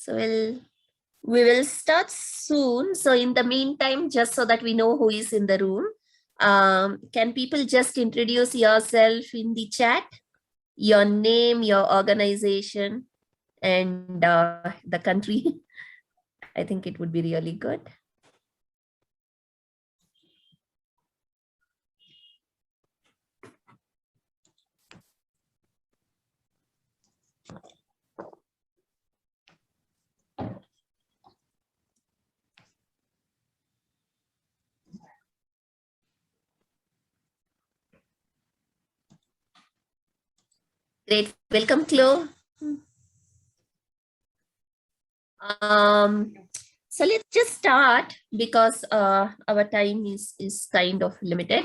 So we will start soon. So in the meantime, just so that we know who is in the room, can people just introduce yourself in the chat? Your name, your organization, and the country. I think it would be really good. Great. Welcome, Chloe. So let's just start because our time is kind of limited.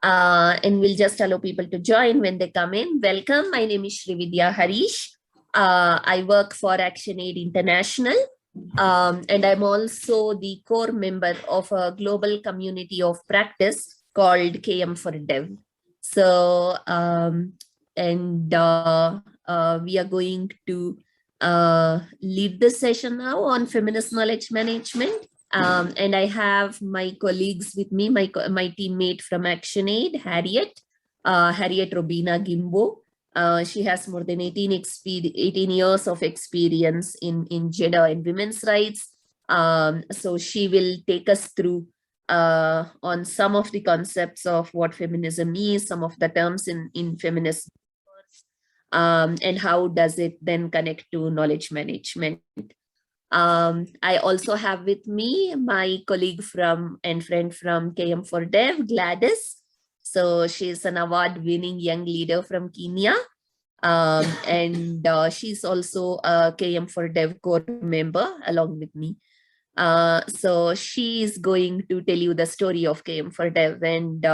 And we'll just allow people to join when they come in. Welcome. My name is Srividya Harish. I work for ActionAid International. And I'm also the core member of a global community of practice called km4dev. So, we are going to lead this session now on feminist knowledge management. And I have my colleagues with me, my teammate from ActionAid, Harriet Robina Gimbo. She has more than 18 years of experience in gender and women's rights. So she will take us through on some of the concepts of what feminism is, some of the terms in feminist, and how does it then connect to knowledge management. I also have with me my colleague and friend from km4dev, Gladys. So she's an award-winning young leader from Kenya. And she's also a km4dev core member along with me. So she is going to tell you the story of km4dev. And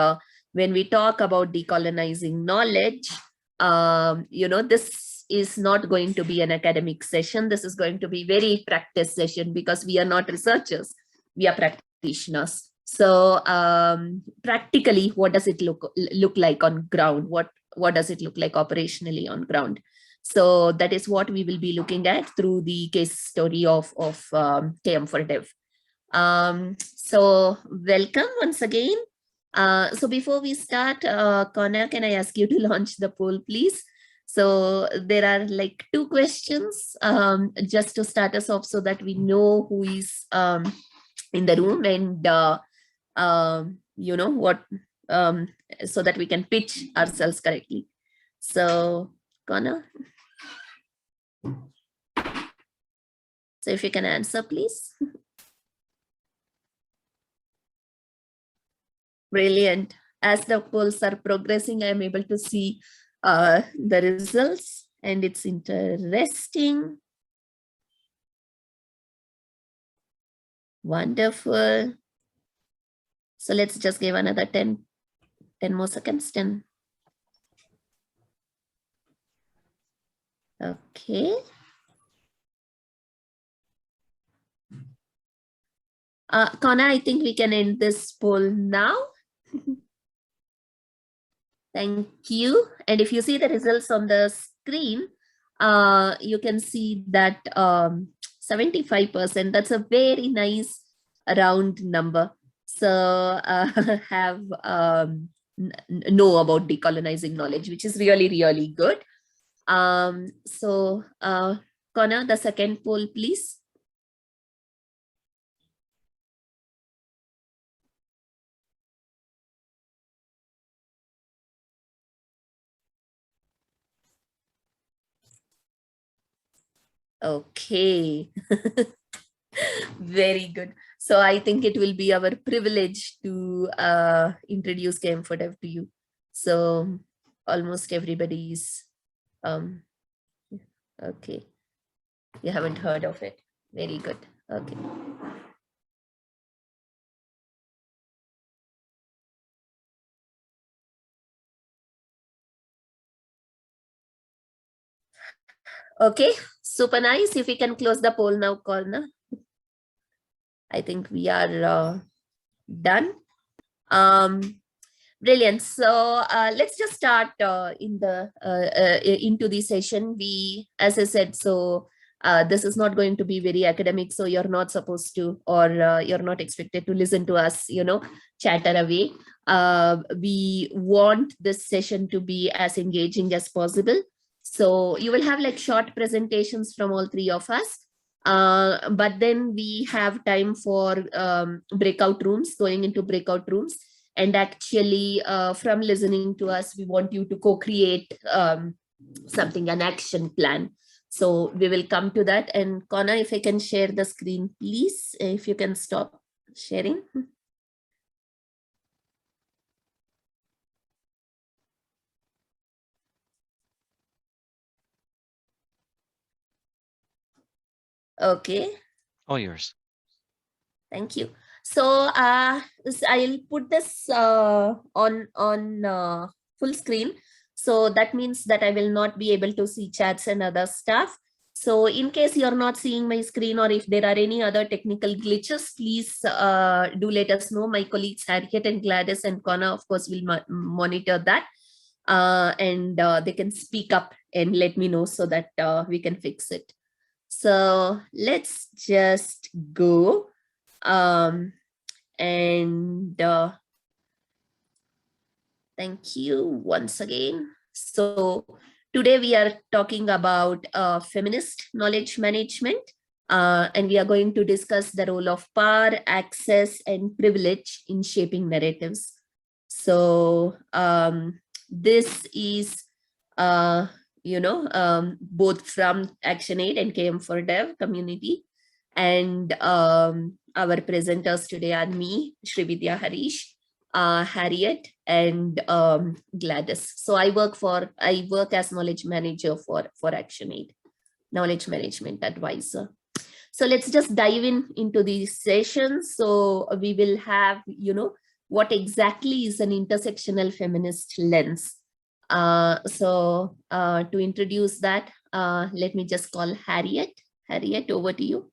when we talk about decolonizing knowledge, this is not going to be an academic session. This is going to be very practice session because we are not researchers, we are practitioners. So practically, what does it look like on ground? What does it look like operationally on ground? So that is what we will be looking at through the case story of km4dev. So welcome once again. So before we start, Connor, can I ask you to launch the poll, please? So there are like 2 questions just to start us off so that we know who is in the room and so that we can pitch ourselves correctly. So Connor, so if you can answer, please. Brilliant. As the polls are progressing, I'm able to see the results, and it's interesting. Wonderful. So let's just give another 10 more seconds. 10. Okay. Connor, I think we can end this poll now. Thank you. And if you see the results on the screen, you can see that 75%, that's a very nice round number. So have know about decolonizing knowledge, which is really, really good. So Connor, the second poll, please. Okay. Very good. So I think it will be our privilege to introduce km4dev to you. So almost everybody is okay. You haven't heard of it. Very good. Okay. Okay, super nice. If we can close the poll now, Corna. I think we are done. Brilliant. So let's just start into the session. As I said, so This is not going to be very academic, so you're not supposed to, or you're not expected to listen to us, chatter away. We want this session to be as engaging as possible. So you will have like short presentations from all three of us. But then we have time for breakout rooms, going into breakout rooms. And actually, from listening to us, we want you to co-create something, an action plan. So we will come to that. And Connor, if I can share the screen, please, if you can stop sharing. Okay. All yours. Thank you. So I'll put this on full screen. So that means that I will not be able to see chats and other stuff. So in case you're not seeing my screen, or if there are any other technical glitches, please do let us know. My colleagues Harriet and Gladys and Connor, of course, will monitor that. And they can speak up and let me know so that we can fix it. So let's just go. Thank you once again. So today we are talking about feminist knowledge management, and we are going to discuss the role of power, access, and privilege in shaping narratives. So this is, both from ActionAid and km4dev community. And our presenters today are me, Srividya Harish, Harriet, and Gladys. So I work as knowledge manager for ActionAid, knowledge management advisor. So let's just dive into these sessions. So we will have, what exactly is an intersectional feminist lens. So to introduce that, let me just call Harriet. Harriet, over to you.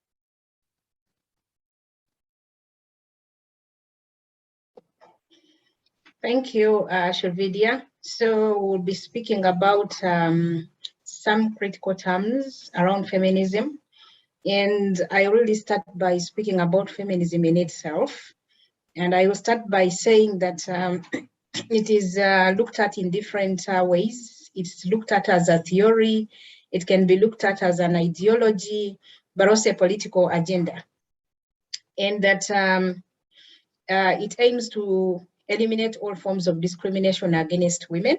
Thank you, Srividya. So we'll be speaking about some critical terms around feminism. And I really start by speaking about feminism in itself. And I will start by saying that it is looked at in different ways. It's looked at as a theory. It can be looked at as an ideology, but also a political agenda. And that it aims to eliminate all forms of discrimination against women.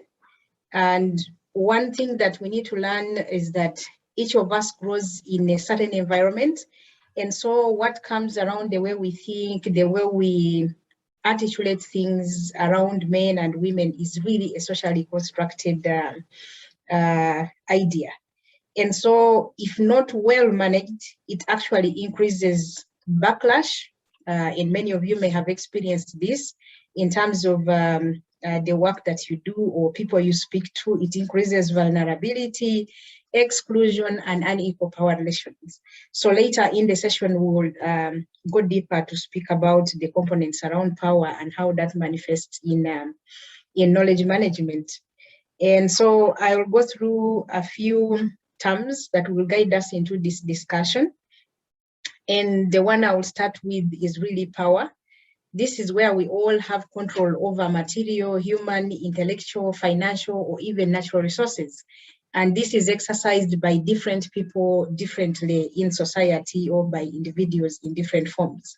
And one thing that we need to learn is that each of us grows in a certain environment. And so what comes around the way we think, the way we articulate things around men and women is really a socially constructed idea. And so if not well managed, it actually increases backlash. And many of you may have experienced this in terms of the work that you do or people you speak to. It increases vulnerability, exclusion, and unequal power relations. So later in the session, we will go deeper to speak about the components around power and how that manifests in knowledge management. And so I will go through a few terms that will guide us into this discussion. And the one I will start with is really power. This is where we all have control over material, human, intellectual, financial, or even natural resources. And this is exercised by different people differently in society or by individuals in different forms.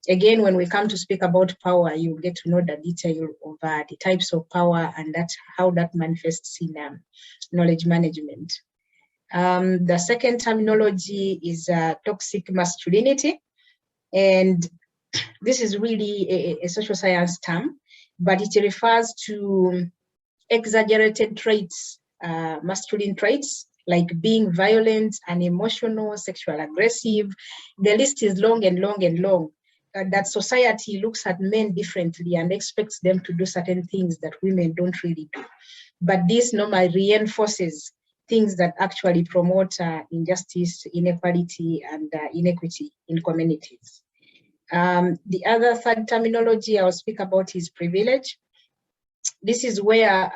Again, when we come to speak about power, you get to know the detail of the types of power and that's how that manifests in knowledge management. The second terminology is toxic masculinity. And this is really a social science term, but it refers to exaggerated traits, masculine traits, like being violent and emotional, sexual aggressive. The list is long and long and long. That society looks at men differently and expects them to do certain things that women don't really do. But this normally reinforces things that actually promote injustice, inequality, and inequity in communities. The other third terminology I'll speak about is privilege. This is where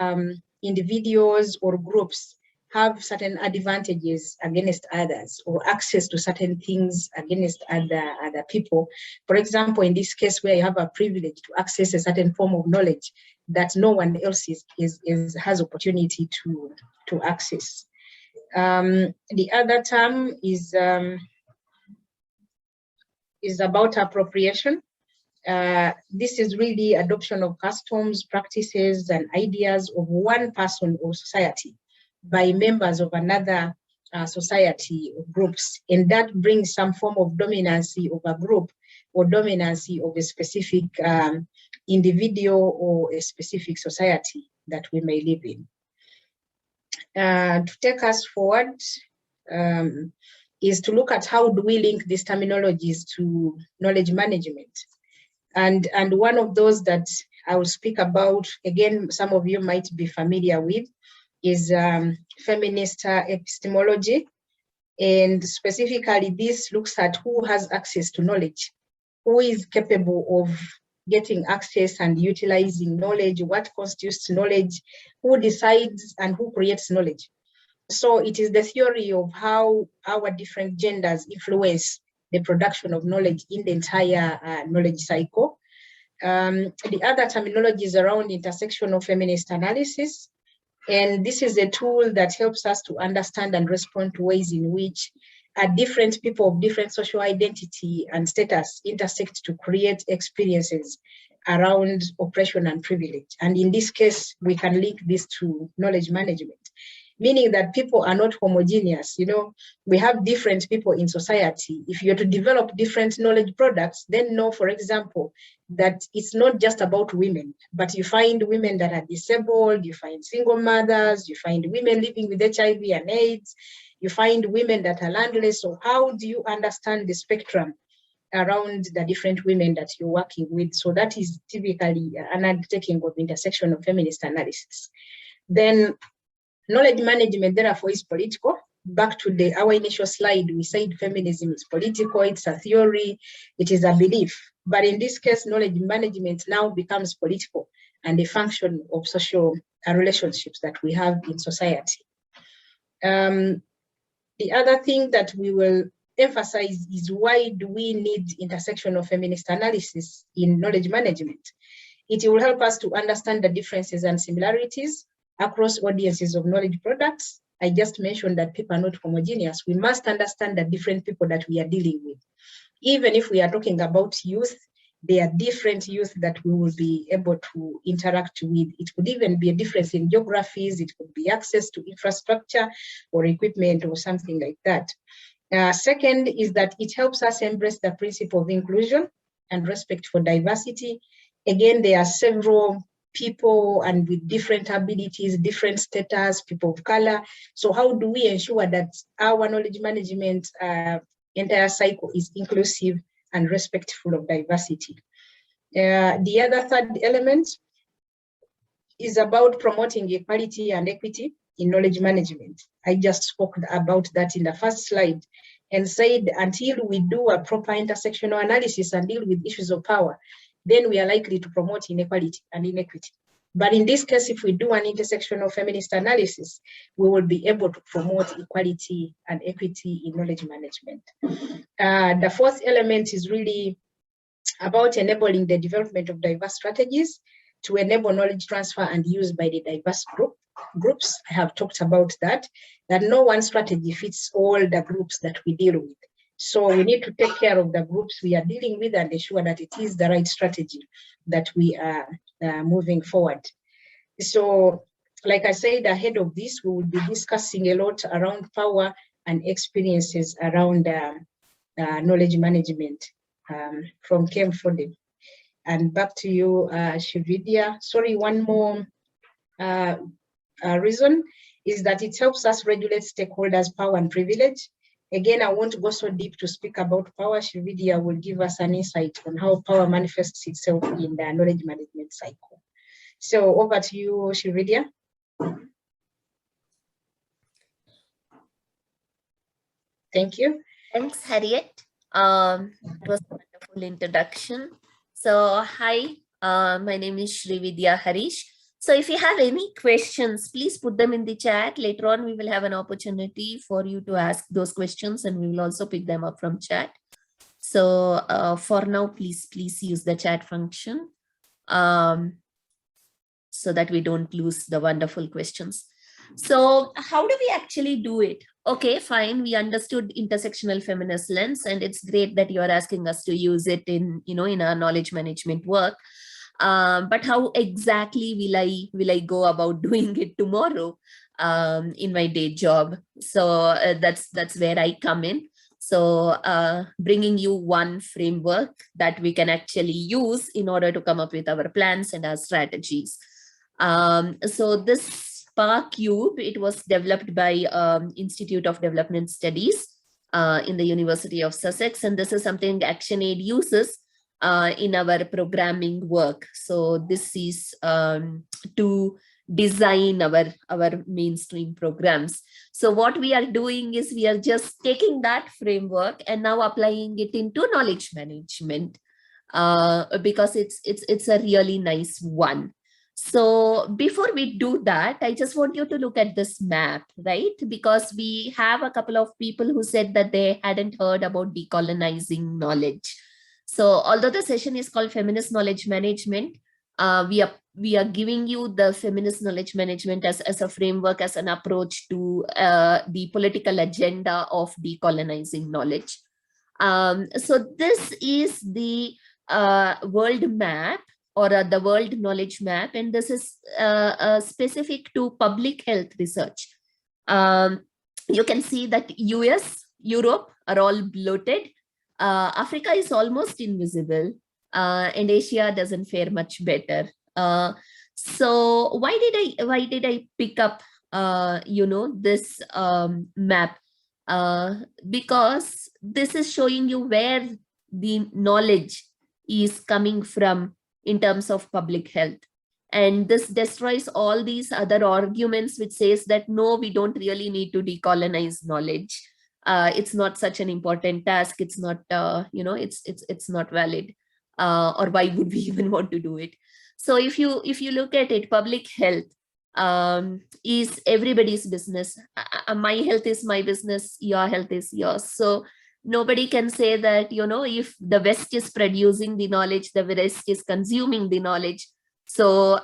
individuals or groups have certain advantages against others, or access to certain things against other people. For example, in this case where you have a privilege to access a certain form of knowledge that no one else has opportunity to access. The other term is about appropriation. This is really adoption of customs, practices, and ideas of one person or society by members of another society or groups, and that brings some form of dominancy of a group or dominancy of a specific individual or a specific society that we may live in. To take us forward is to look at how do we link these terminologies to knowledge management. And one of those that I will speak about, again, some of you might be familiar with, is feminist epistemology. And specifically, this looks at who has access to knowledge, who is capable of getting access and utilizing knowledge, what constitutes knowledge, who decides and who creates knowledge. So it is the theory of how our different genders influence the production of knowledge in the entire knowledge cycle. The other terminology is around intersectional feminist analysis. And this is a tool that helps us to understand and respond to ways in which different people of different social identity and status intersect to create experiences around oppression and privilege. And in this case, we can link this to knowledge management, meaning that people are not homogeneous. You know, we have different people in society. If you're to develop different knowledge products, then know, for example, that it's not just about women, but you find women that are disabled, you find single mothers, you find women living with HIV and AIDS, you find women that are landless. So how do you understand the spectrum around the different women that you're working with? So that is typically an undertaking of intersectional feminist analysis. Then knowledge management, therefore, is political. Back to our initial slide, we said feminism is political, it's a theory, it is a belief. But in this case, knowledge management now becomes political and a function of social relationships that we have in society. The other thing that we will emphasize is why do we need intersectional feminist analysis in knowledge management? It will help us to understand the differences and similarities across audiences of knowledge products. I just mentioned that people are not homogeneous. We must understand the different people that we are dealing with. Even if we are talking about youth, there are different youth that we will be able to interact with. It could even be a difference in geographies. It could be access to infrastructure or equipment or something like that. Second is that it helps us embrace the principle of inclusion and respect for diversity. Again, there are several people and with different abilities, different status, people of color. So how do we ensure that our knowledge management entire cycle is inclusive and respectful of diversity? The other third element is about promoting equality and equity in knowledge management. I just spoke about that in the first slide and said until we do a proper intersectional analysis and deal with issues of power, then we are likely to promote inequality and inequity. But in this case, if we do an intersectional feminist analysis, we will be able to promote equality and equity in knowledge management. The fourth element is really about enabling the development of diverse strategies to enable knowledge transfer and use by the diverse groups. I have talked about that no one strategy fits all the groups that we deal with. So we need to take care of the groups we are dealing with and ensure that it is the right strategy that we are moving forward. So, like I said, ahead of this, we will be discussing a lot around power and experiences around knowledge management from km4dev. And back to you, Shividya. Sorry, one more reason is that it helps us regulate stakeholders' power and privilege. Again, I won't go so deep to speak about power. Shividya will give us an insight on how power manifests itself in the knowledge management cycle. So over to you, Shividya. Thank you. Thanks, Harriet. It was a wonderful introduction. So hi, my name is Srividya Harish. So if you have any questions, please put them in the chat. Later on, we will have an opportunity for you to ask those questions, and we will also pick them up from chat. So for now, please use the chat function so that we don't lose the wonderful questions. So how do we actually do it? Okay, fine. We understood intersectional feminist lens, and it's great that you are asking us to use it in, in our knowledge management work. But how exactly will I go about doing it tomorrow in my day job? So that's where I come in. So bringing you one framework that we can actually use in order to come up with our plans and our strategies. So this Spark Cube, it was developed by Institute of Development Studies in the University of Sussex, and this is something ActionAid uses in our programming work. So this is to design our mainstream programs. So what we are doing is we are just taking that framework and now applying it into knowledge management because it's a really nice one. So before we do that, I just want you to look at this map, right? Because we have a couple of people who said that they hadn't heard about decolonizing knowledge. So although the session is called Feminist Knowledge Management, we are giving you the feminist knowledge management as a framework, as an approach to the political agenda of decolonizing knowledge. So this is the world map, or the world knowledge map, and this is specific to public health research. You can see that US, Europe are all bloated. Africa is almost invisible, and Asia doesn't fare much better. So why did I pick up this map? Because this is showing you where the knowledge is coming from in terms of public health. And this destroys all these other arguments which says that no, we don't really need to decolonize knowledge. It's not such an important task. It's not, it's not valid. Or why would we even want to do it? So if you look at it, public health is everybody's business. My health is my business. Your health is yours. So nobody can say that, if the West is producing the knowledge, the West is consuming the knowledge. So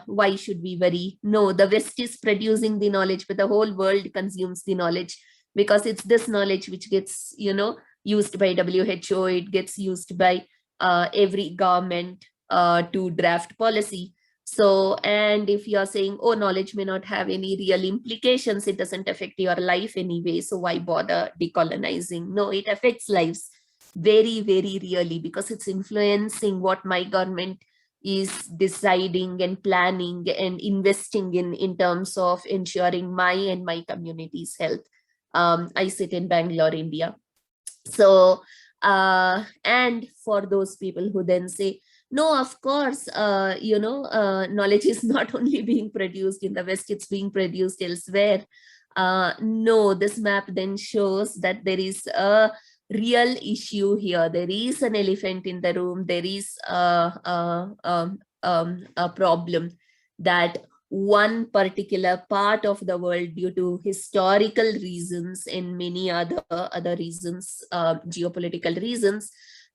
why should we worry? No, the West is producing the knowledge, but the whole world consumes the knowledge, because it's this knowledge which gets, used by WHO. It gets used by every government to draft policy. So, and if you're saying, oh, knowledge may not have any real implications, it doesn't affect your life anyway, so why bother decolonizing? No, it affects lives very, very really, because it's influencing what my government is deciding and planning and investing in terms of ensuring my and my community's health. I sit in Bangalore, India. So, and for those people who then say, no, of course, knowledge is not only being produced in the West, it's being produced elsewhere. No, this map then shows that there is a real issue here. There is an elephant in the room. There is a problem that one particular part of the world, due to historical reasons and many other reasons, geopolitical reasons,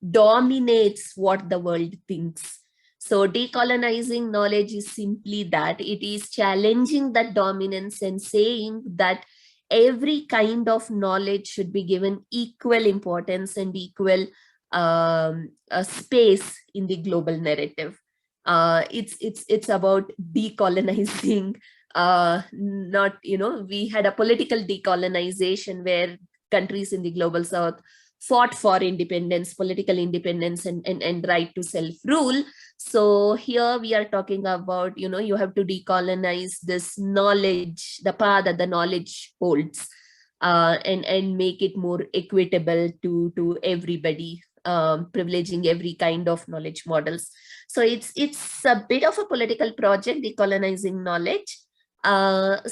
dominates what the world thinks. So decolonizing knowledge is simply that. It is challenging that dominance and saying that every kind of knowledge should be given equal importance and equal space in the global narrative. It's about decolonizing, not, we had a political decolonization where countries in the global south fought for independence, political independence, and right to self-rule. So here we are talking about, you have to decolonize this knowledge, the power that the knowledge holds, and make it more equitable to everybody, privileging every kind of knowledge models. So it's a bit of a political project, decolonizing knowledge. Let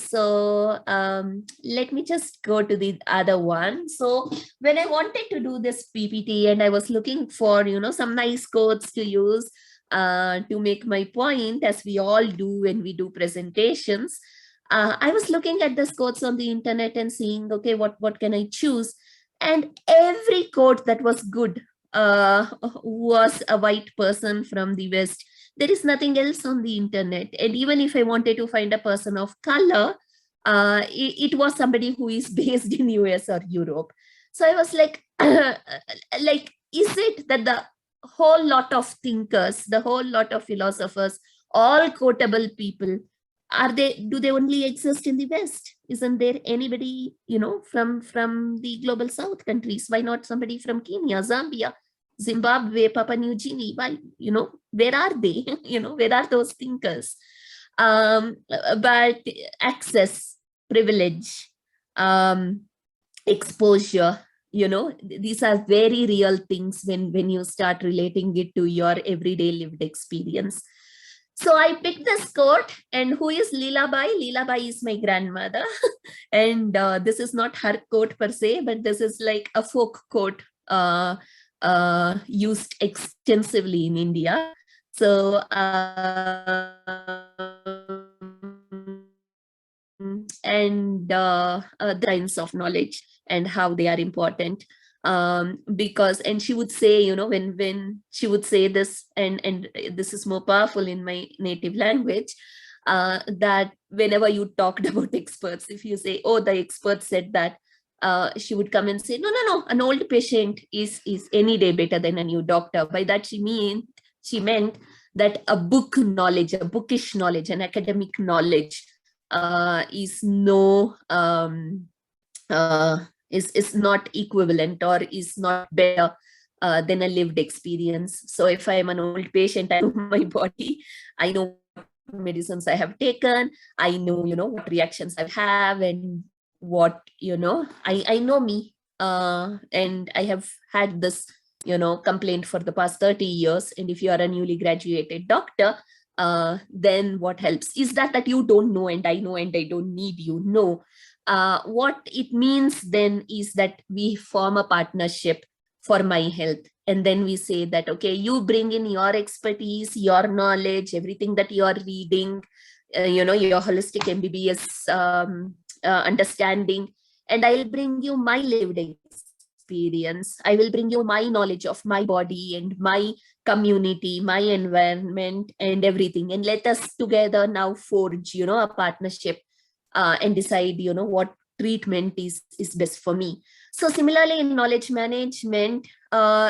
me just go to the other one. So when I wanted to do this PPT and I was looking for, some nice quotes to use, to make my point, as we all do when we do presentations, I was looking at the quotes on the internet and seeing, okay, what can I choose? And every quote that was good was a white person from the West. There is nothing else on the internet. And even if I wanted to find a person of color, it was somebody who is based in US or Europe. So I was like, like, is it that the whole lot of thinkers, the whole lot of philosophers, all quotable people, do they only exist in the West? Isn't there anybody, from the global South countries? Why not somebody from Kenya, Zambia, Zimbabwe, Papua New Guinea? Why, where are they? Where are those thinkers? But access, privilege, exposure, these are very real things when you start relating it to your everyday lived experience. So I picked this quote, and who is Leelabai? Leelabai is my grandmother. And this is not her quote per se, but this is like a folk quote used extensively in India. So, and the kinds of knowledge and how they are important. Because, and she would say, when she would say this, and this is more powerful in my native language, that whenever you talked about experts, if you say, oh, the expert said that, she would come and say, no, an old patient is any day better than a new doctor. By that she meant that a book knowledge, a bookish knowledge, an academic knowledge is not equivalent or is not better than a lived experience. So if I am an old patient, I know my body, I know what medicines I have taken, I know, what reactions I have, and what, I know me, and I have had this, complaint for the past 30 years. And if you are a newly graduated doctor, then what helps is that you don't know, and I know, and I don't need you. No. What it means then is that we form a partnership for my health. And then we say that, okay, you bring in your expertise, your knowledge, everything that you are reading, your holistic MBBS understanding, and I'll bring you my lived experience. I will bring you my knowledge of my body and my community, my environment, and everything. And let us together now forge, a partnership and decide, what treatment is best for me. So similarly, in knowledge management,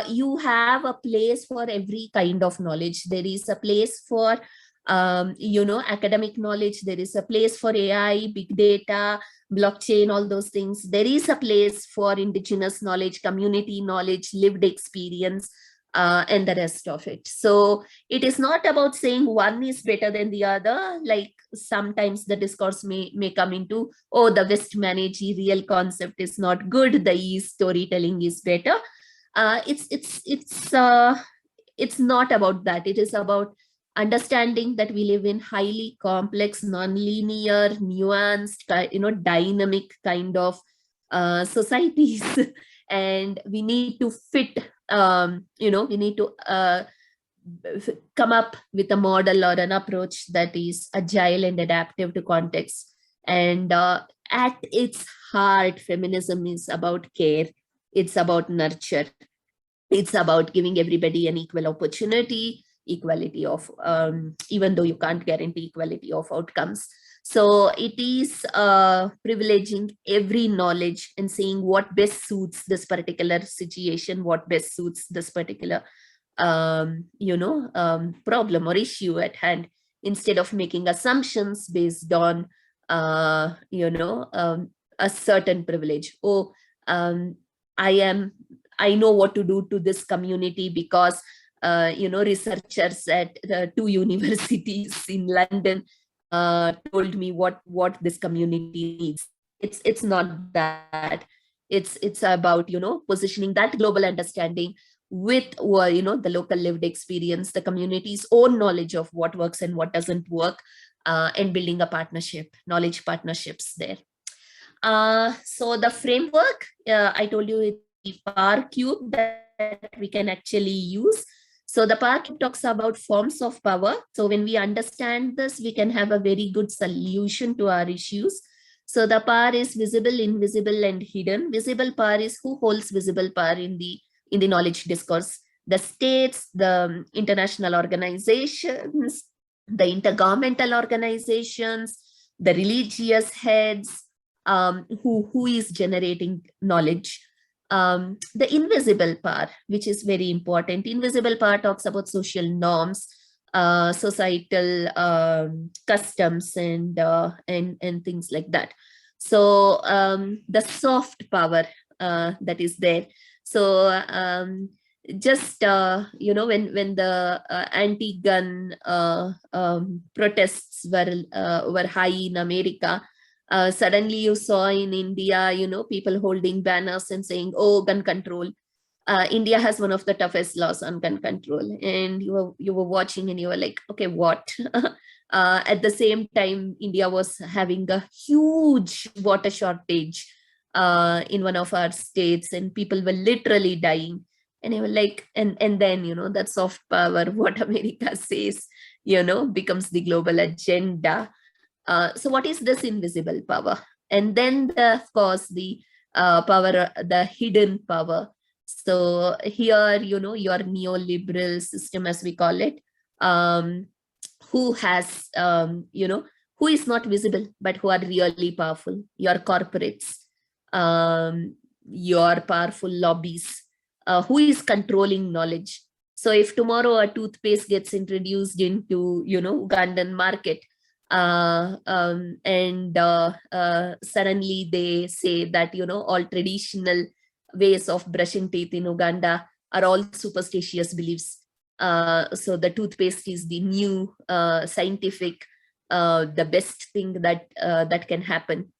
you have a place for every kind of knowledge. There is a place for, academic knowledge. There is a place for AI, big data, blockchain, all those things. There is a place for indigenous knowledge, community knowledge, lived experience, and the rest of it. So it is not about saying one is better than the other. Like sometimes the discourse may come into, oh, the West manage real concept is not good, the East storytelling is better. It's not about that. It is about understanding that we live in highly complex, non-linear, nuanced, dynamic kind of societies, and we need to fit. We need to come up with a model or an approach that is agile and adaptive to context. And at its heart, feminism is about care. It's about nurture. It's about giving everybody an equal opportunity, equality of, even though you can't guarantee equality of outcomes. So it is privileging every knowledge and saying what best suits this particular situation, what best suits this particular, problem or issue at hand, instead of making assumptions based on, a certain privilege. Oh, I know what to do to this community because, researchers at 2 universities in London told me what this community needs. It's not that. It's about, positioning that global understanding with, the local lived experience, the community's own knowledge of what works and what doesn't work, and building a partnership, knowledge partnerships there. So the framework, I told you, it's the power cube that we can actually use. So the part talks about forms of power. So when we understand this, we can have a very good solution to our issues. So the power is visible, invisible, and hidden. Visible power is who holds visible power in the knowledge discourse. The states, the international organizations, the intergovernmental organizations, the religious heads, who is generating knowledge. The invisible power, which is very important. Invisible power talks about social norms, societal customs, and things like that. So the soft power that is there. So just when the anti-gun protests were high in America, suddenly you saw in India, people holding banners and saying, "Oh, gun control." India has one of the toughest laws on gun control, and you were watching and you were like, "Okay, what?" At the same time, India was having a huge water shortage in one of our states, and people were literally dying. And they were like, and then that soft power, what America says, becomes the global agenda. So what is this invisible power? And then of course the power, the hidden power. So here, your neoliberal system, as we call it, who has, who is not visible, but who are really powerful. Your corporates, your powerful lobbies, who is controlling knowledge. So if tomorrow a toothpaste gets introduced into, Ugandan market, and suddenly they say that, all traditional ways of brushing teeth in Uganda are all superstitious beliefs. So the toothpaste is the new scientific, the best thing that can happen.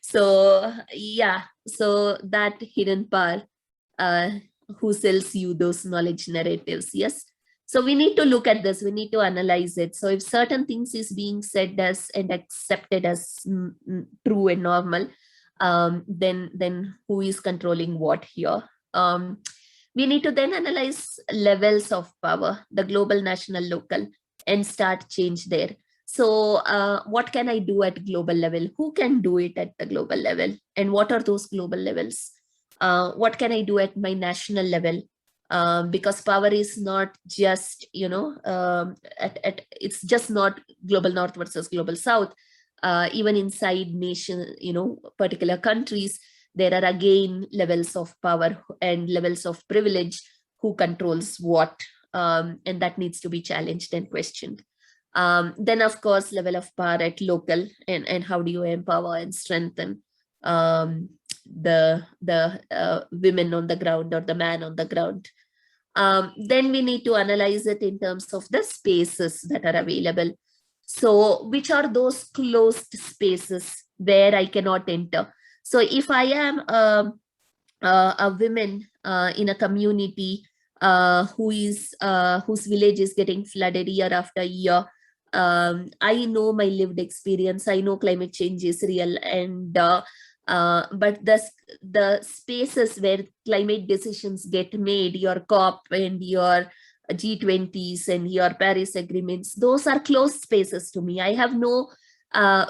So yeah, so that hidden power, who sells you those knowledge narratives. Yes. So we need to look at this, we need to analyze it. So if certain things is being said as and accepted as true and normal, then who is controlling what here? We need to then analyze levels of power, the global, national, local, and start change there. So what can I do at global level? Who can do it at the global level? And what are those global levels? What can I do at my national level? Because power is not just, it's just not global north versus global south. Even inside nation, particular countries, there are again levels of power and levels of privilege, who controls what, and that needs to be challenged and questioned. Then of course, level of power at local, and how do you empower and strengthen the women on the ground or the man on the ground. Then we need to analyze it in terms of the spaces that are available. So which are those closed spaces where I cannot enter? So if I am a woman in a community whose village is getting flooded year after year, I know my lived experience, I know climate change is real, and but the spaces where climate decisions get made, your COP and your G20s and your Paris agreements, those are closed spaces to me. I have no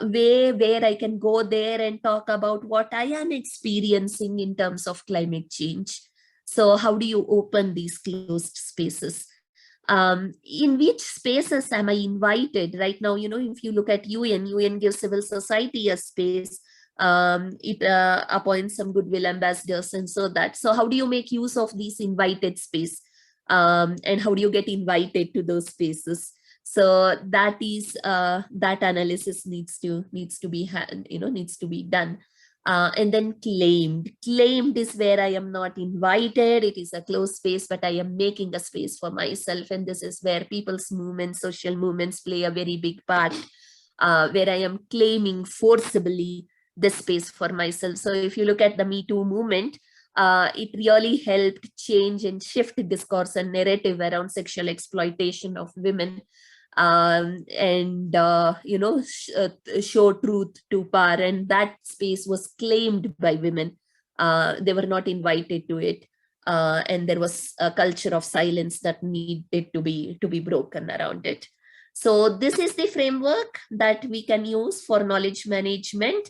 way where I can go there and talk about what I am experiencing in terms of climate change. So how do you open these closed spaces? In which spaces am I invited? Right now, if you look at UN gives civil society a space. It appoints some goodwill ambassadors and so how do you make use of these invited space? And how do you get invited to those spaces? So that is that analysis needs to be done. And then claimed is where I am not invited. It is a closed space, but I am making a space for myself, and this is where people's movements, social movements play a very big part, where I am claiming forcibly this space for myself. So if you look at the Me Too movement, it really helped change and shift discourse and narrative around sexual exploitation of women, and show truth to power, and that space was claimed by women. They were not invited to it. and there was a culture of silence that needed to be broken around it. So this is the framework that we can use for knowledge management.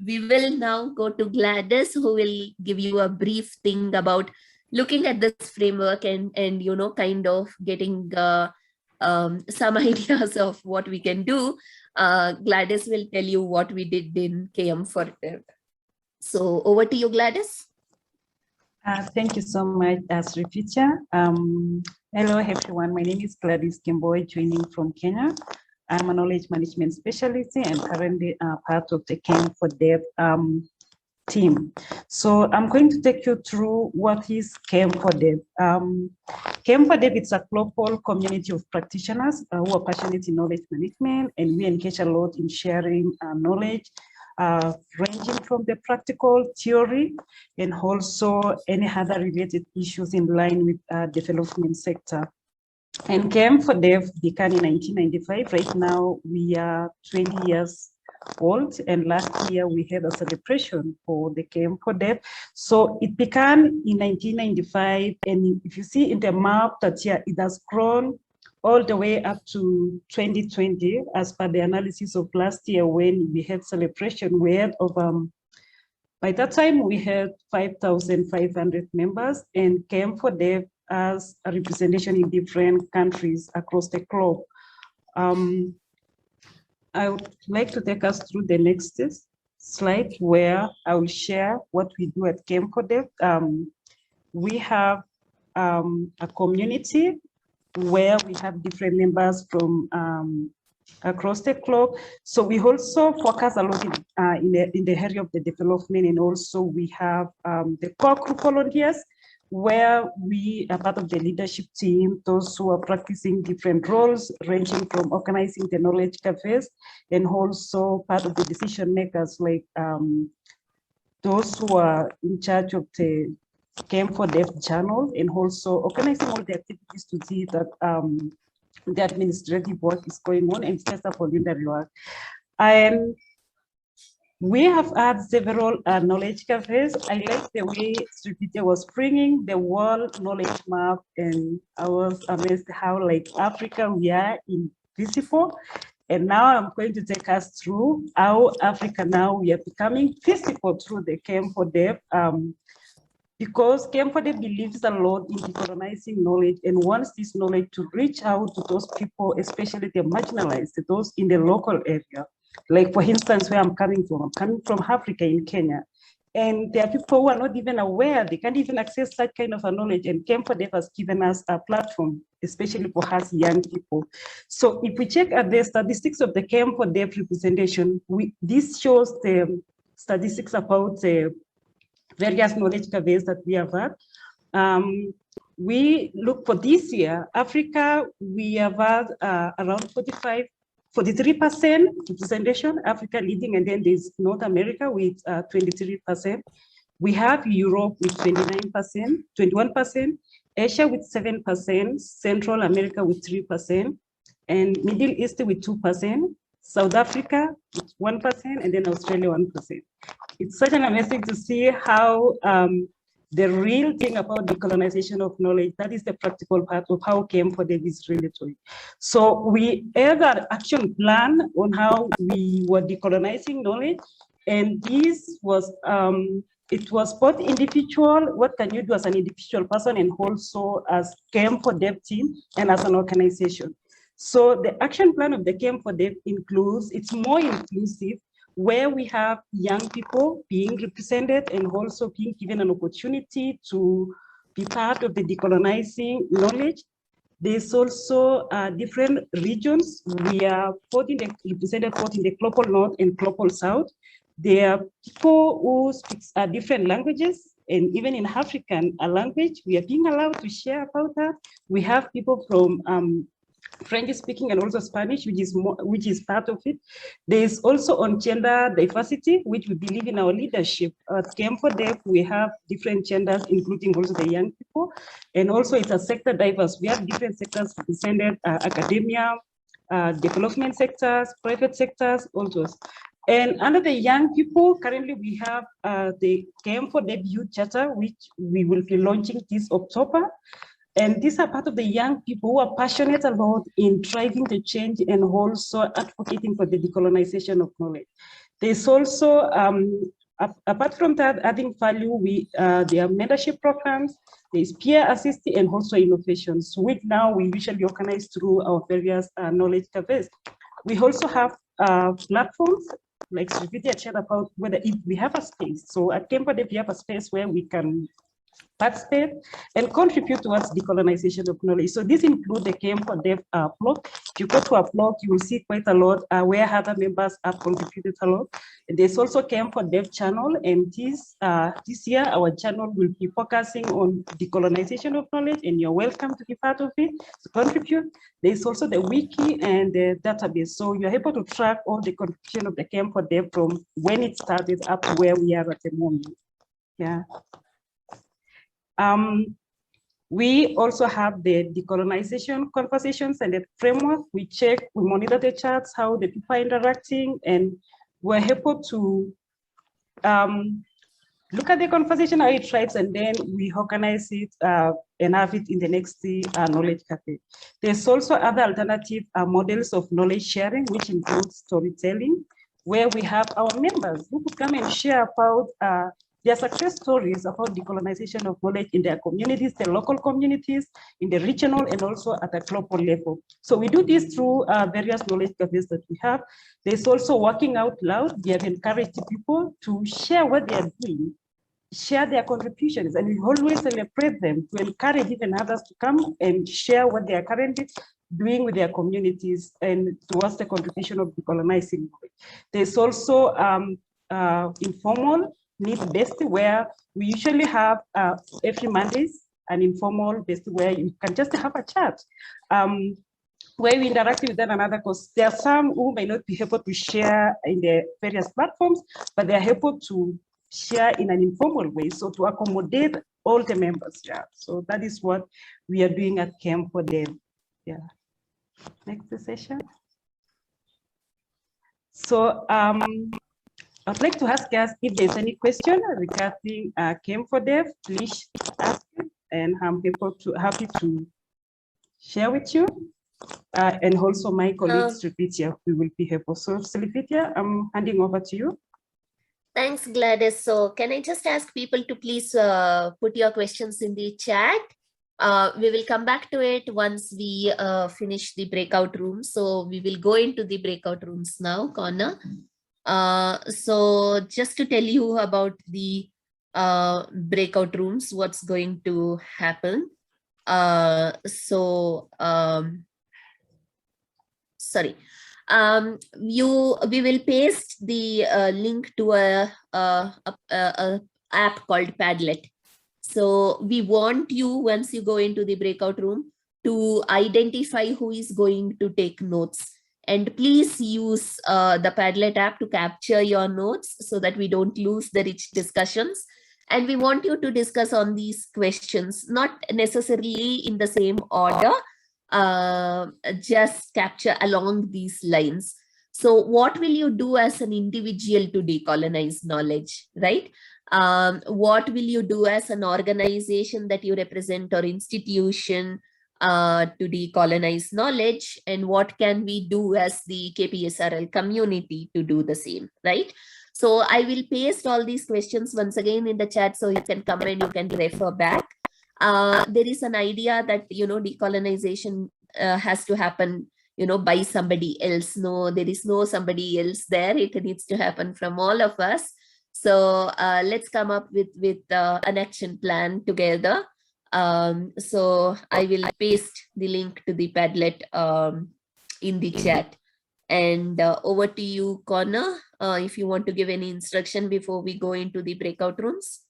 We will now go to Gladys, who will give you a brief thing about looking at this framework and kind of getting some ideas of what we can do. Gladys will tell you what we did in km4dev. So over to you, Gladys. Thank you so much, Srificha. Hello, everyone. My name is Gladys Kimboy, joining from Kenya. I'm a knowledge management specialist and currently part of the km4dev team. So I'm going to take you through what is km4dev. km4dev is a global community of practitioners who are passionate in knowledge management, and we engage a lot in sharing knowledge, ranging from the practical theory and also any other related issues in line with development sector. And km4dev began in 1995. Right now, we are 20 years old, and last year we had a celebration for the km4dev. So it began in 1995, and if you see in the map that here, it has grown all the way up to 2020, as per the analysis of last year when we had celebration. We had by that time we had 5,500 members, and km4dev as a representation in different countries across the globe. I would like to take us through the next slide where I will share what we do at km4dev. We have a community where we have different members from across the globe. So we also focus a lot in the area of the development, and also we have the core group volunteers, where we are part of the leadership team, those who are practicing different roles, ranging from organizing the knowledge cafes, and also part of the decision makers, like those who are in charge of the km4dev channel, and also organizing all the activities to see that the administrative work is going on, and just a voluntary work. And we have had several knowledge cafes. I like the way Srificha was bringing the world knowledge map, and I was amazed how, like, Africa, we are invisible. And now I'm going to take us through how Africa now we are becoming visible through the km4dev, because km4dev believes a lot in decolonizing knowledge and wants this knowledge to reach out to those people, especially the marginalized, those in the local area. Like, for instance, where I'm coming from Africa in Kenya. And there are people who are not even aware, they can't even access that kind of a knowledge. And km4dev has given us a platform, especially for us young people. So if we check at the statistics of the km4dev representation, this shows the statistics about the various knowledge cafes that we have had. We look for this year, Africa, we have had around 43% representation, Africa leading, and then there's North America with 23%. We have Europe with 29%, 21%, Asia with 7%, Central America with 3%, and Middle East with 2%, South Africa with 1%, and then Australia 1%. It's such an amazing to see how the real thing about decolonization of knowledge, that is the practical part of how km4dev is really doing. So we have an action plan on how we were decolonizing knowledge, and this was, it was both individual, what can you do as an individual person, and also as km4dev team and as an organization. So the action plan of the km4dev includes, it's more inclusive, where we have young people being represented and also being given an opportunity to be part of the decolonizing knowledge. There's also different regions. We are represented both in the global north and global south. There are people who speak different languages, and even in African language, we are being allowed to share about that. We have people from French speaking and also Spanish, which is part of it. There is also on gender diversity, which we believe in our leadership. At km4dev, we have different genders, including also the young people. And also it's a sector diverse. We have different sectors represented, academia, development sectors, private sectors, all those. And under the young people, currently we have the km4dev Youth Charter, which we will be launching this October. And these are part of the young people who are passionate about in driving the change and also advocating for the decolonization of knowledge. There's also, apart from that, adding value, there are mentorship programs, there's peer assistance and also innovations, which now we usually organize through our various knowledge cafes. We also have platforms like Srividya chat about whether if we have a space. So at km4dev, we have a space where we can participate and contribute towards decolonization of knowledge. So this includes the km4dev blog. If you go to our blog, you will see quite a lot where other members have contributed a lot. And there's also km4dev channel, and this year our channel will be focusing on decolonization of knowledge, and you're welcome to be part of it, to contribute. There's also the wiki and the database. So you're able to track all the contribution of the km4dev from when it started up to where we are at the moment. Yeah. We also have the decolonization conversations and the framework. We check, we monitor the charts, how the people are interacting, and we're able to look at the conversation, how it thrives, and then we organize it and have it in the next knowledge cafe. There's also other alternative models of knowledge sharing, which includes storytelling, where we have our members who could come and share about their success stories about decolonization of knowledge in their communities, the local communities, in the regional, and also at a global level. So we do this through various knowledge cafes that we have. There's also working out loud. We have encouraged people to share what they are doing, share their contributions, and we always celebrate them to encourage even others to come and share what they are currently doing with their communities and towards the contribution of decolonizing. There's also informal need-based, where we usually have every Mondays an informal based where you can just have a chat. Where we interact with one another, because there are some who may not be able to share in the various platforms, but they are able to share in an informal way, so to accommodate all the members. Yeah, so that is what we are doing at km4dev. Yeah, next session. So I'd like to ask us if there's any question regarding km4dev, please ask it, and I'm happy to share with you. And also my colleague Srividya, we will be able. So Srividya, I'm handing over to you. Thanks, Gladys. So can I just ask people to please put your questions in the chat? We will come back to it once we finish the breakout room. So we will go into the breakout rooms now, Connor. So just to tell you about the breakout rooms, what's going to happen. Sorry. We will paste the link to a app called Padlet. So we want you, once you go into the breakout room, to identify who is going to take notes. And please use the Padlet app to capture your notes so that we don't lose the rich discussions. And we want you to discuss on these questions, not necessarily in the same order, just capture along these lines. So what will you do as an individual to decolonize knowledge, right? What will you do as an organization that you represent or institution to decolonize knowledge, and what can we do as the KPSRL community to do the same, right? So I will paste all these questions once again in the chat so you can come and you can refer back. There is an idea that, you know, decolonization has to happen, you know, by somebody else. No, there is no somebody else there. It needs to happen from all of us. So let's come up with an action plan together. So I will paste the link to the Padlet in the chat. And over to you, Connor, if you want to give any instruction before we go into the breakout rooms.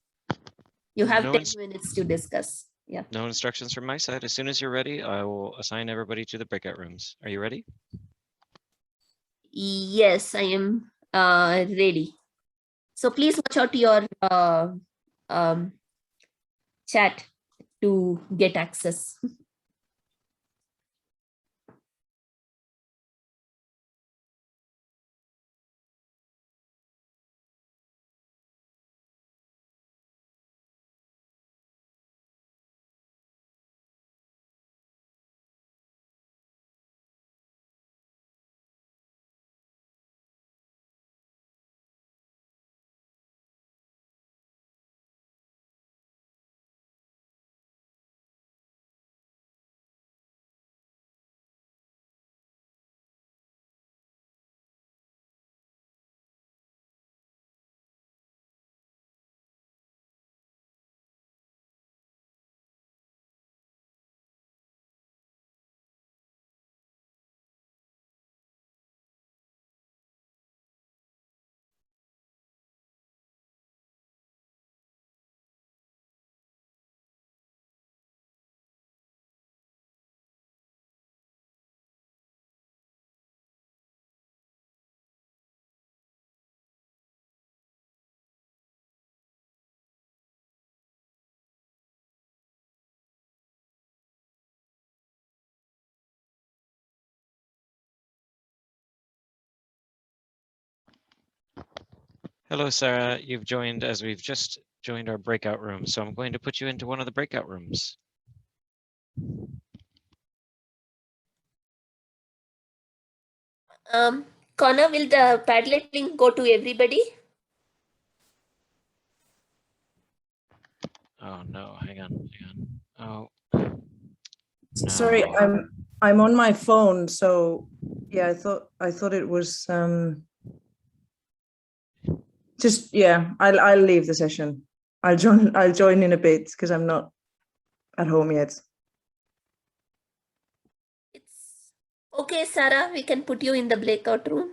You have 10 minutes to discuss. Yeah. No instructions from my side. As soon as you're ready, I will assign everybody to the breakout rooms. Are you ready? Yes, I am ready. So please watch out your chat to get access. Hello, Sarah. You've joined as we've just joined our breakout room. So I'm going to put you into one of the breakout rooms. Connor, will the Padlet link go to everybody? Oh no, hang on. Oh, Sorry, no. I'm on my phone, so yeah, I thought it was just yeah, I'll leave the session. I'll join in a bit because I'm not at home yet. It's okay, Sarah. We can put you in the breakout room.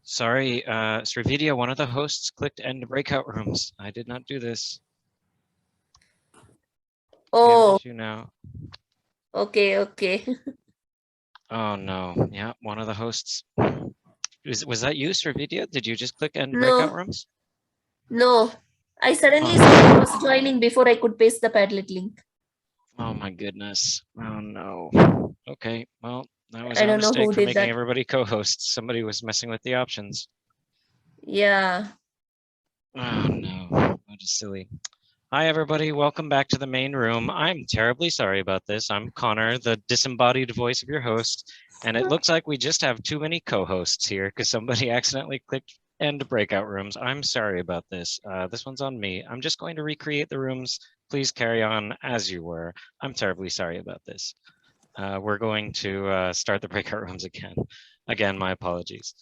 Sorry, Srividya, one of the hosts clicked end breakout rooms. I did not do this. We have an Oh, issue now. okay. Oh no, yeah, one of the hosts. Was that you, Srividya? Did you just click end No. breakout rooms? No, I suddenly Oh. saw it was joining before I could paste the Padlet link. Oh my goodness. Oh no. Okay, well, that was I our don't know who mistake for did making that. everybody co-hosts. Somebody was messing with the options. Yeah. Oh no, that is silly. Hi everybody, welcome back to the main room. I'm terribly sorry about this. I'm Connor, the disembodied voice of your host, and it looks like we just have too many co-hosts here because somebody accidentally clicked end breakout rooms. I'm sorry about this. This one's on me. I'm just going to recreate the rooms. Please carry on as you were. I'm terribly sorry about this. We're going to start the breakout rooms again. Again, my apologies.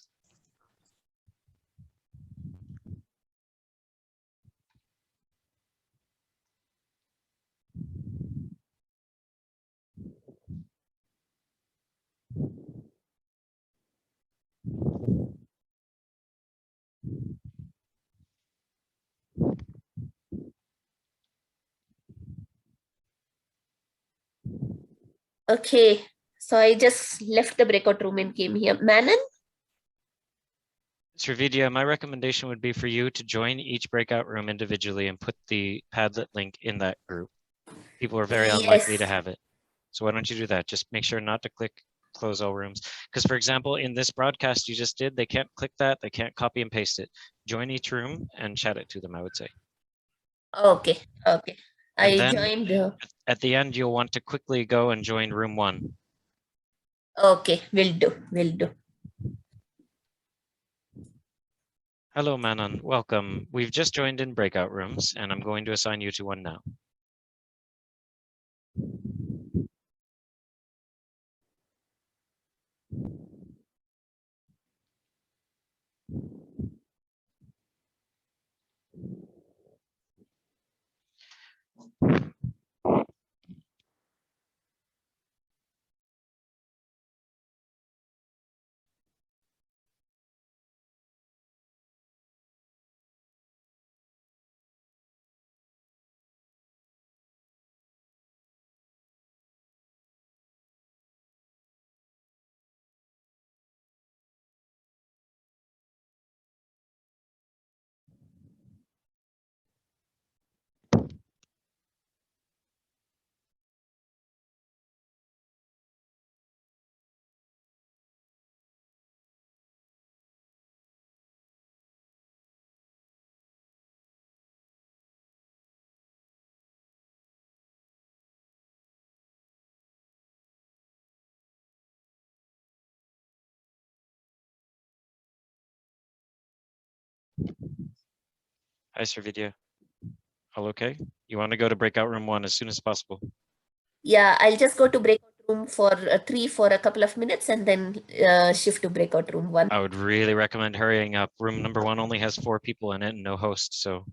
Okay. So I just left the breakout room and came here. Manan? Srividya, my recommendation would be for you to join each breakout room individually and put the Padlet link in that group. People are very unlikely to Yes. have it. So why don't you do that? Just make sure not to click close all rooms. Because for example, in this broadcast you just did, they can't click that, they can't copy and paste it. Join each room and chat it to them, I would say. Okay. And I then joined. at the end, you'll want to quickly go and join room 1. Okay, will do. Hello, Manon, welcome. We've just joined in breakout rooms and I'm going to assign you to one now. Hi, Srividya. All okay? You want to go to breakout room 1 as soon as possible. Yeah, I'll just go to breakout room for 3 for a couple of minutes and then shift to breakout room 1. I would really recommend hurrying up. Room number 1 only has 4 people in it and no host, so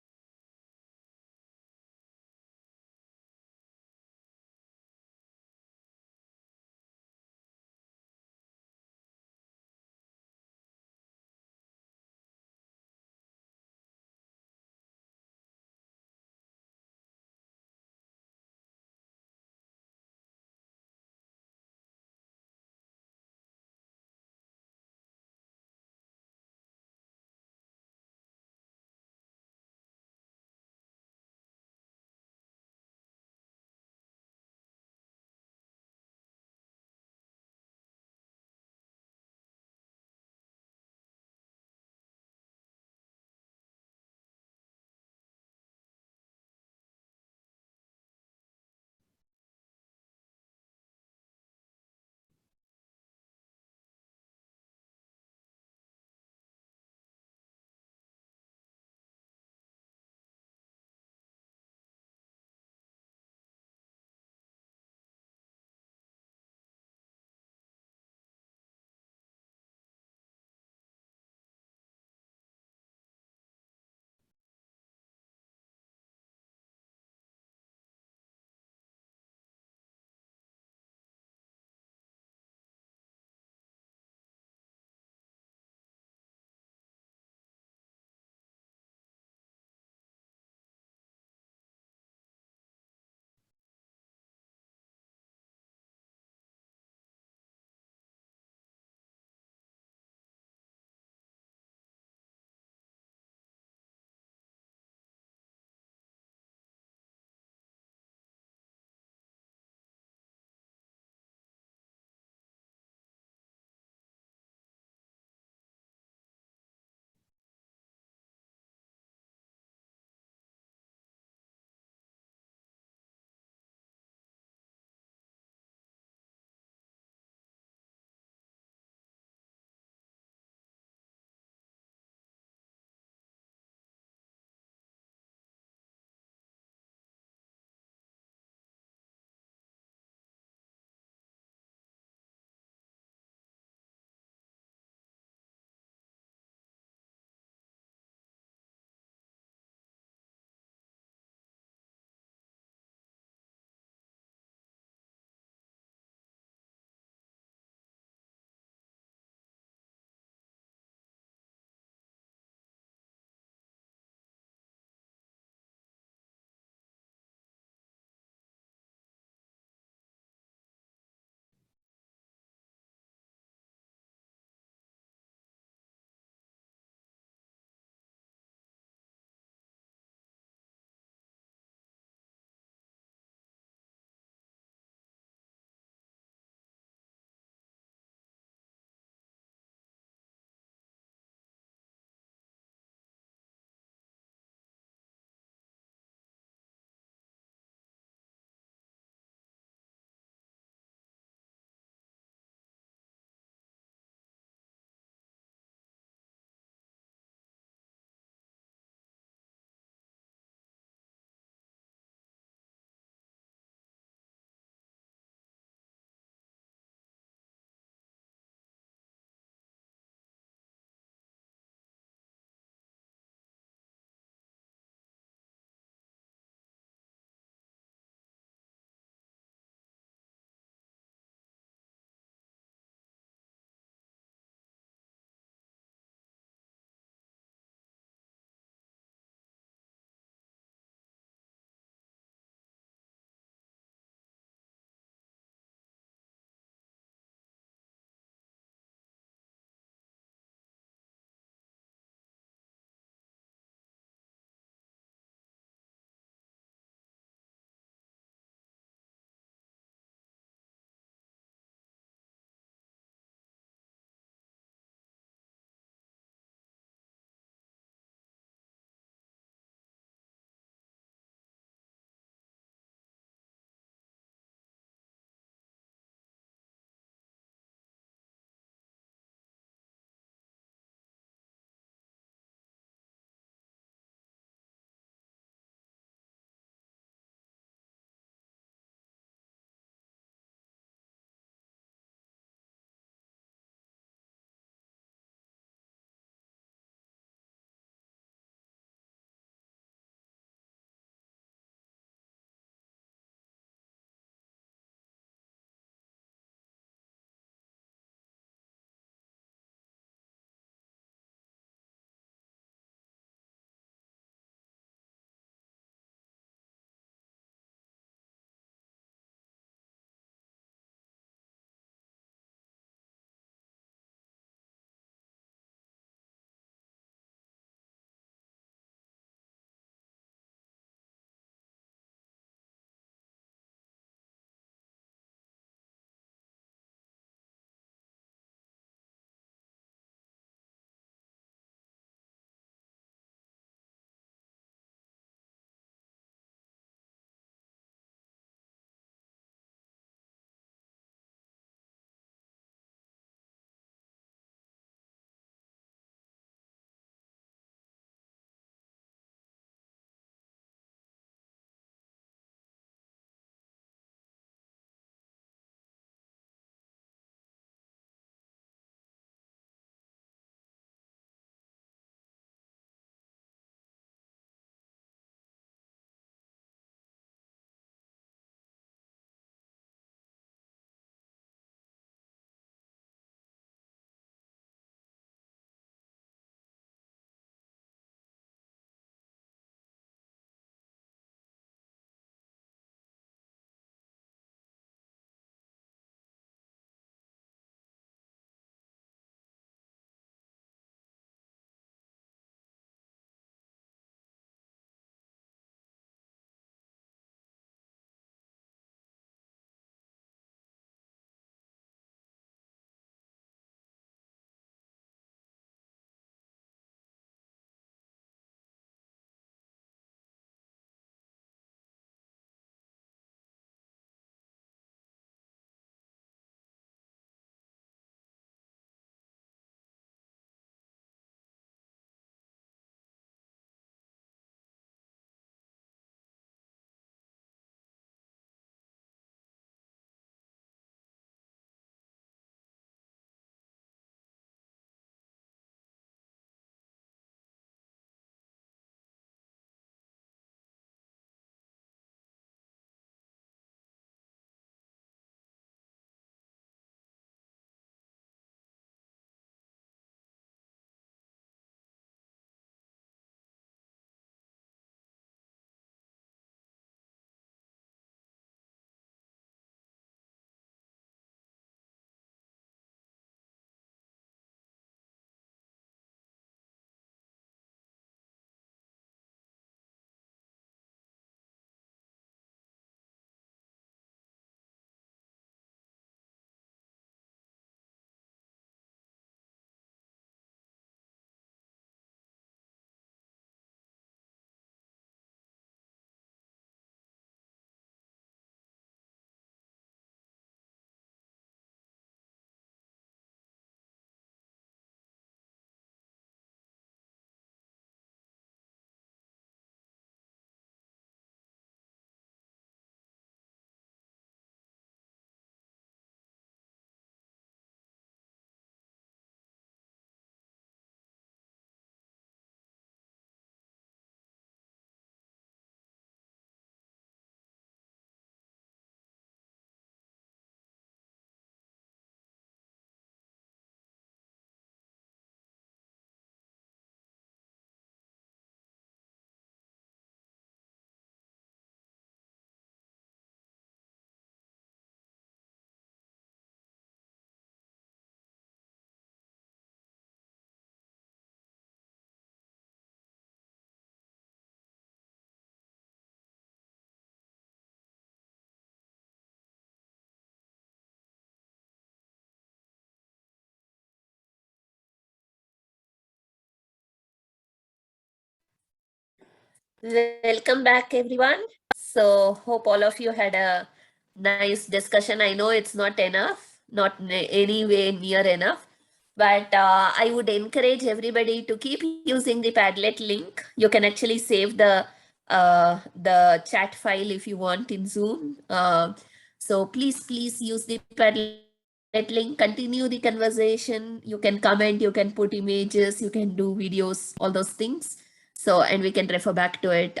Welcome back, everyone. So hope all of you had a nice discussion. I know it's not enough, not anywhere near enough, but I would encourage everybody to keep using the Padlet link. You can actually save the chat file if you want in Zoom. So please use the Padlet link, continue the conversation. You can comment, you can put images, you can do videos, all those things. So, and we can refer back to it,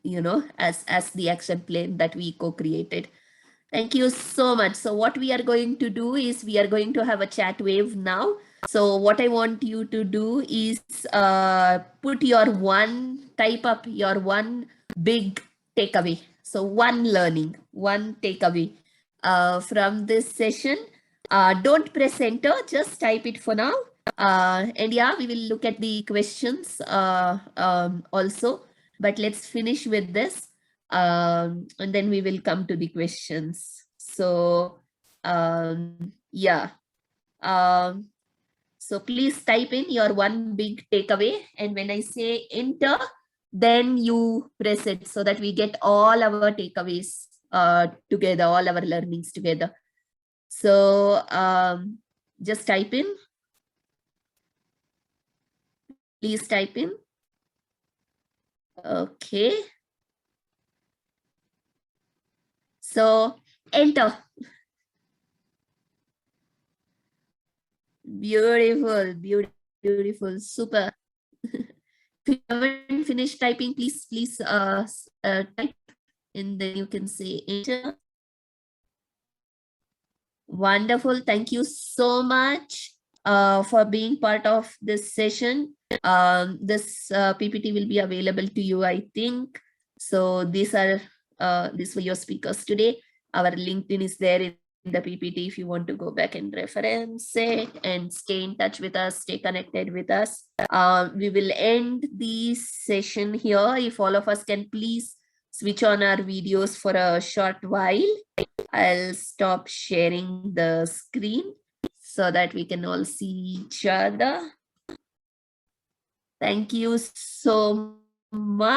you know, as the action plan that we co-created. Thank you so much. So what we are going to do is we are going to have a chat wave now. So what I want you to do is put your type up your one big takeaway. So one learning, one takeaway from this session. Don't press enter, just type it for now. And yeah, we will look at the questions also, but let's finish with this. And then we will come to the questions. So yeah. So please type in your one big takeaway, and when I say enter, then you press it so that we get all our takeaways together, all our learnings together. So just type in. Please type in. Okay. So enter. Beautiful, beautiful, super. If you haven't finished typing, please type, and then you can say enter. Wonderful. Thank you so much for being part of this session. This PPT will be available to you, I think. So these were your speakers today. Our LinkedIn is there in the PPT if you want to go back and reference it and stay in touch with us, stay connected with us. We will end the session here. If all of us can please switch on our videos for a short while. I'll stop sharing the screen so that we can all see each other. Thank you so much.